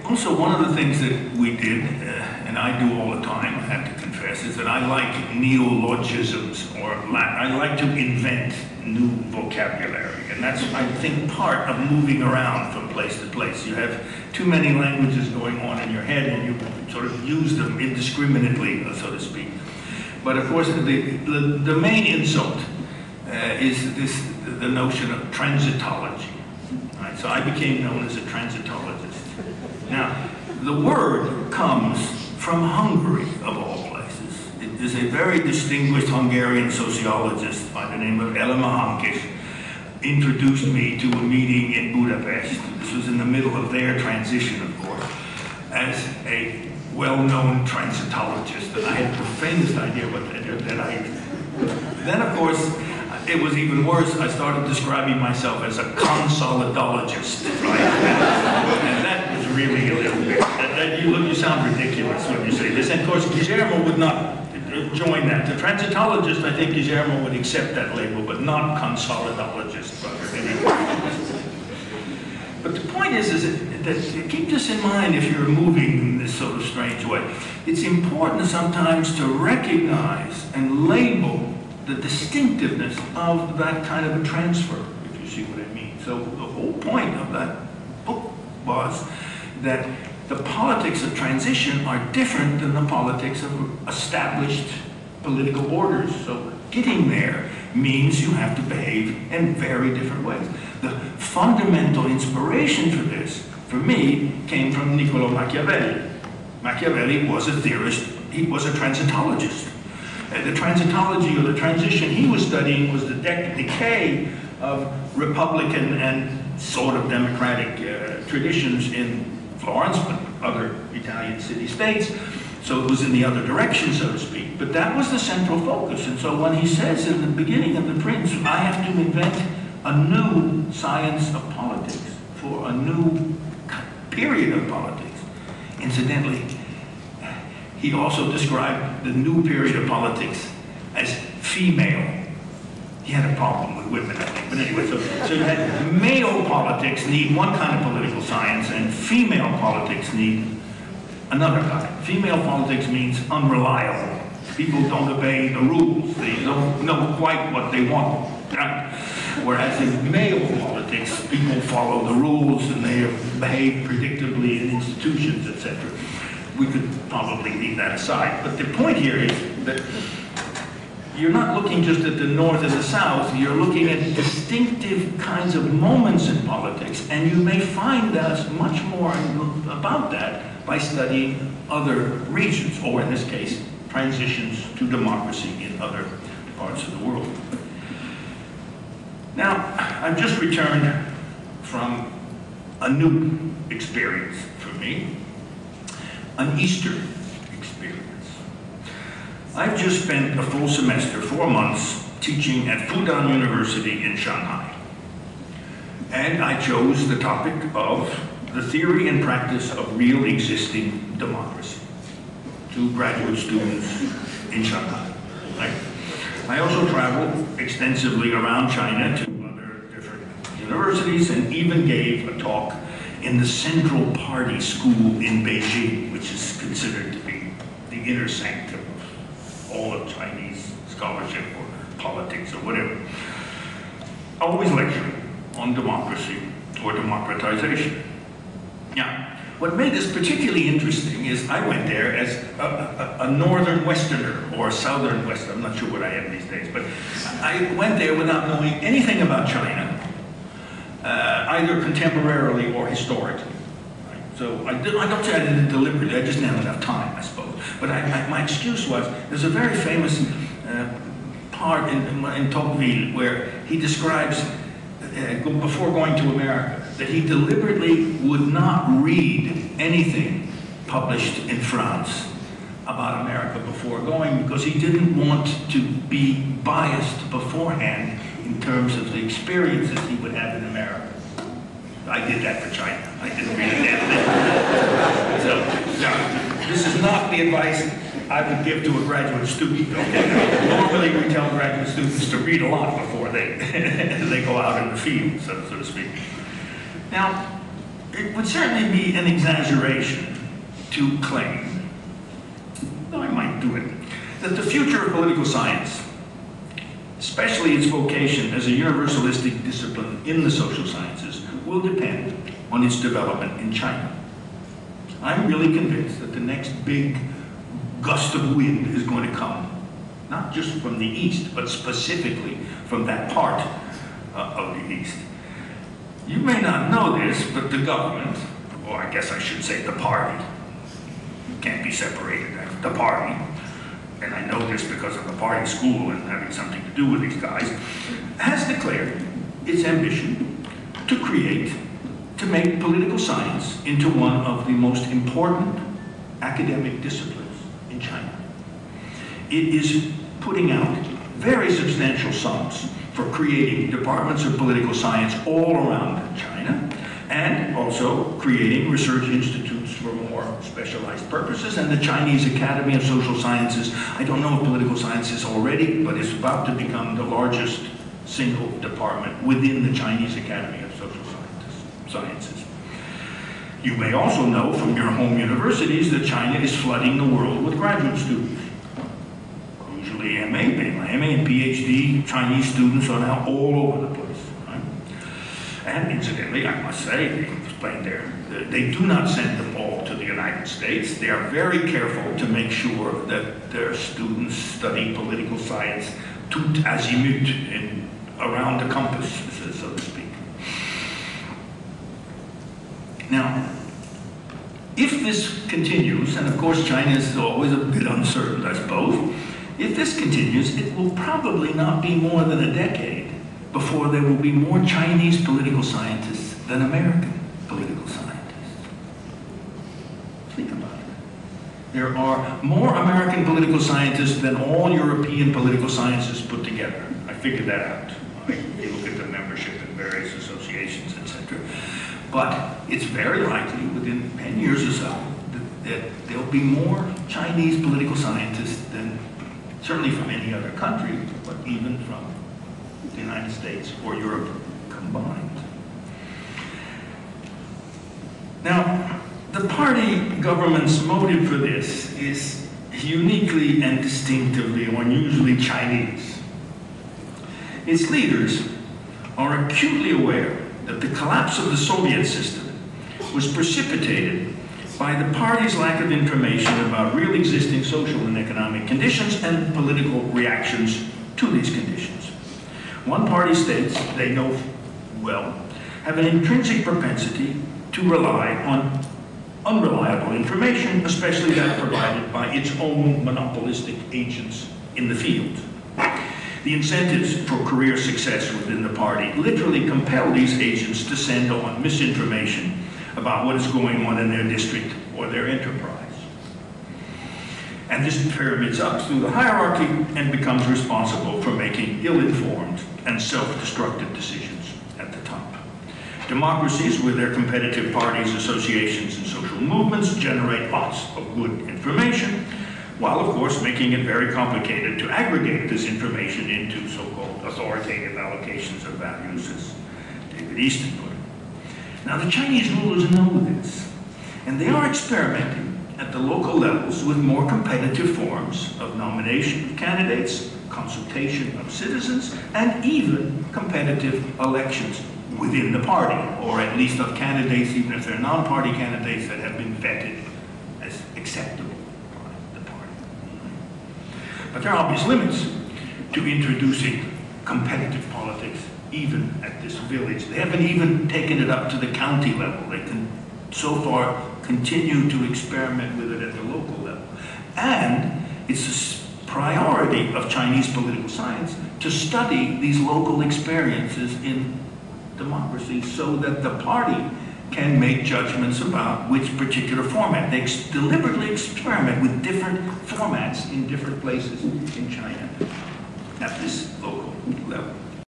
Also, one of the things that we did, and I do all the time, I have to confess, is that I like neologisms, or I like to invent new vocabulary. And that's, I think, part of moving around from place to place. You have too many languages going on in your head, and you sort of use them indiscriminately, so to speak. But of course, the main insult is the notion of transitology. Right? So I became known as a transitologist. Now, the word comes from Hungary, of all places. It is a very distinguished Hungarian sociologist by the name of Elema Hankish introduced me to a meeting in Budapest. This was in the middle of their transition, of course, as a well-known transitologist. And I had the faintest idea what that I... Then, of course, it was even worse. I started describing myself as a consolidologist, right? And that was really a little bit... You sound ridiculous when you say this. And of course, Guillermo would not join that. The transitologist, I think Guillermo would accept that label, but not consolidologist. But the point is that keep this in mind if you're moving in this sort of strange way. It's important sometimes to recognize and label the distinctiveness of that kind of a transfer, if you see what I mean. So the whole point of that book was that the politics of transition are different than the politics of established political orders. So getting there means you have to behave in very different ways. The fundamental inspiration for this, for me, came from Niccolò Machiavelli. Machiavelli was a theorist, he was a transitologist. The transitology or the transition he was studying was the decay of Republican and sort of democratic traditions in Florence, but other Italian city-states. So it was in the other direction, so to speak. But that was the central focus. And so when he says in the beginning of The Prince, I have to invent a new science of politics for a new period of politics. Incidentally, he also described the new period of politics as female. He had a problem with women, I think. But anyway, so you had male politics need one kind of political science, and female politics need another kind. Female politics means unreliable. People don't obey the rules. They don't know quite what they want. Right? Whereas in male politics, people follow the rules and they behave predictably in institutions, etc. We could probably leave that aside. But the point here is that you're not looking just at the North and the South, you're looking at distinctive kinds of moments in politics, and you may find out much more about that by studying other regions, or in this case, transitions to democracy in other parts of the world. Now, I've just returned from a new experience for me, an Easter experience. I've just spent a full semester, 4 months, teaching at Fudan University in Shanghai. And I chose the topic of the theory and practice of real existing democracy to graduate students in Shanghai. Right? I also traveled extensively around China to other different universities and even gave a talk in the Central Party School in Beijing, which is considered to be the inner sanctum of all of Chinese scholarship or politics or whatever. Always lecturing on democracy or democratization. Now, what made this particularly interesting is I went there as a northern westerner or a southern westerner, I'm not sure what I am these days, but I went there without knowing anything about China, either contemporarily or historically. Right? So I don't say I did it deliberately, I just didn't have enough time, I suppose. But my excuse was, there's a very famous part in Tocqueville where he describes, before going to America, that he deliberately would not read anything published in France about America before going, because he didn't want to be biased beforehand in terms of the experiences he would have in America. I did that for China. I didn't read that. So, now, this is not the advice I would give to a graduate student. Okay? Normally we tell graduate students to read a lot before they go out in the field, so to speak. Now, it would certainly be an exaggeration to claim, though I might do it, that the future of political science, especially its vocation as a universalistic discipline in the social sciences, will depend on its development in China. I'm really convinced that the next big gust of wind is going to come, not just from the East, but specifically from that part of the East. You may not know this, but the government, or I guess I should say the party, can't be separated, the party, and I know this because of the party school and having something to do with these guys, has declared its ambition to make political science into one of the most important academic disciplines in China. It is putting out very substantial sums for creating departments of political science all around China, and also creating research institutes for more specialized purposes. And the Chinese Academy of Social Sciences, I don't know if political science is already, but it's about to become the largest single department within the Chinese Academy of Social Sciences. You may also know from your home universities that China is flooding the world with graduate students. Usually MA and PhD Chinese students are now all over the place. Right? And incidentally, I must say, they explained there, they do not send them all to the United States. They are very careful to make sure that their students study political science tout azimut around the compass, so to speak. Now, if this continues, and of course China is always a bit uncertain, I suppose, if this continues, it will probably not be more than a decade before there will be more Chinese political scientists than American political scientists. Think about it. There are more American political scientists than all European political sciences put together. I figured that out. You look at the membership in various associations, etc. But it's very likely within 10 years or so that there'll be more Chinese political scientists than certainly from any other country, but even from the United States or Europe combined. Now, the party government's motive for this is uniquely and distinctively or unusually Chinese. Its leaders are acutely aware that the collapse of the Soviet system was precipitated by the party's lack of information about real existing social and economic conditions and political reactions to these conditions. One party states they know well have an intrinsic propensity to rely on unreliable information, especially that provided by its own monopolistic agents in the field. The incentives for career success within the party literally compel these agents to send on misinformation about what is going on in their district or their enterprise. And this pyramids up through the hierarchy and becomes responsible for making ill-informed and self-destructive decisions at the top. Democracies with their competitive parties, associations, and social movements generate lots of good information, while of course making it very complicated to aggregate this information into so-called authoritative allocations of values, as David Easton put it. Now the Chinese rulers know this, and they are experimenting at the local levels with more competitive forms of nomination of candidates, consultation of citizens, and even competitive elections within the party, or at least of candidates, even if they're non-party candidates that have been vetted as acceptable by the party. But there are obvious limits to introducing competitive politics even at this village. They haven't even taken it up to the county level. They can so far continue to experiment with it at the local level. And it's a priority of Chinese political science to study these local experiences in democracy so that the party can make judgments about which particular format. They deliberately experiment with different formats in different places in China at this local level.